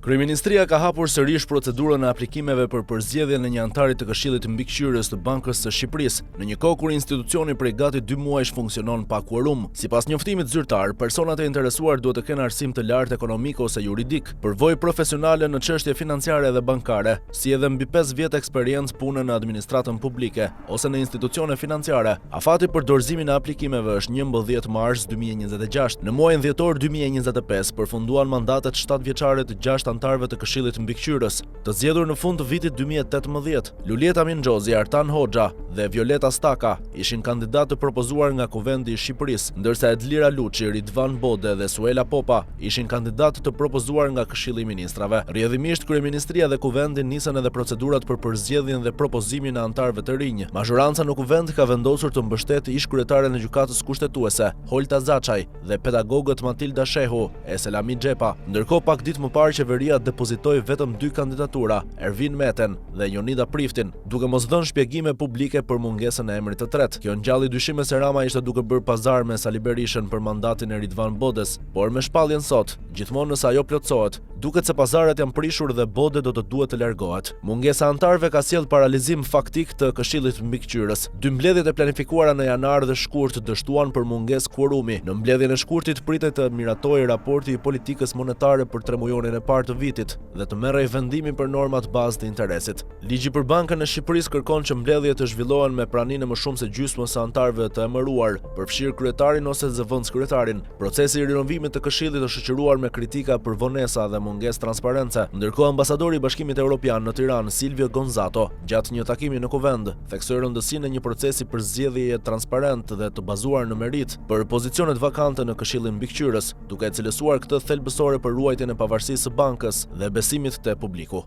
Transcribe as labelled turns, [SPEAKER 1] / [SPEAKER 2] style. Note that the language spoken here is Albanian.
[SPEAKER 1] Kryeministria ka hapur sërish procedurën e aplikimeve për përzgjedhjen e një antari të Këshillit Mbikëqyrës të Bankës së Shqipërisë, në një kohë kur institucioni prej gati 2 muajsh funksionon pa quorum. Sipas njoftimit zyrtar, personat e interesuar duhet të kenë arsim të lartë ekonomik ose juridik, përvojë profesionale në çështje financiare dhe bankare, si edhe mbi 5 vjet eksperiencë punë në administratën publike ose në institucione financiare. Afati për dorëzimin e aplikimeve është 11 mars 2026. Në muajin dhjetor 2025 përfunduan mandatet 7 vjeçare të 6 antarëve të Këshillit Mbikëqyrës, të zgjedhur në fund të vitit 2018. Lulieta Mingjozi, Artan Hoxha dhe Violeta Staka ishin kandidatë të propozuar nga Kuvendi i Shqipërisë, ndërsa Edlira Luçi, Ridvan Bode dhe Suela Popa ishin kandidatë të propozuar nga Këshilli i Ministrave. Rrjedhimisht Kryeministria dhe Kuvendi nisën edhe procedurat për përzgjedhjen dhe propozimin e antarëve të rinj. Mazhoranca në Kuvend ka vendosur të mbështetë ish-kryetaren e gjykatës kushtetuese, Holta Zaçaj, dhe pedagogët Matilda Shehu e Selami Xhepa. Ndërkohë, pak ditë më parë qeveria depozitoi vetëm 2 kandidatura, Ervin Meten dhe Jonida Priftin, duke mos dhënë shpjegime publike për mungesën e emrit të tretë. Kjo ngjalli dyshime se Rama ishte duke bërë pazar me Sali Berishën për mandatin e Ridvan Bodes, por me shpalljen sot, gjithmonë nëse ajo plotësohet, duket se pazaret janë prishur dhe Bode do të duhet të largohet. Mungesa e antarëve ka sjellë paralizim faktik të Këshillit Mbikëqyrës. 2 mbledhjet e planifikuara në janar dhe shkurt dështuan për mungesë quorumi. Në mbledhjen e shkurtit pritet të miratojë raporti i politikës monetare për 3 mujonin e parë të vitit dhe të merrej vendimi për normat bazë të interesit. Ligji për Bankën e Shqipërisë kërkon që mbledhjet të zhvillohen me praninë e më shumë se gjysmës së antarëve të emëruar, përfshirë kryetarin ose zëvendëskryetarin. Procesi i rinovimit të Këshillit është shoqëruar me kritika për vonesa dhe mungesë transparence. Ndërkohë, ambasadori i Bashkimit Evropian në Tiranë, Silvio Gonzato, gjatë një takimi në Kuvend, theksoi rëndësinë e një procesi përzgjedhjeje transparent dhe të bazuar në merit për pozicionet vakante në Këshillin Mbikëqyrës, duke cilësuar këtë thelbësore për ruajtjen e pavarësisë së bankës dhe besimit te publiku.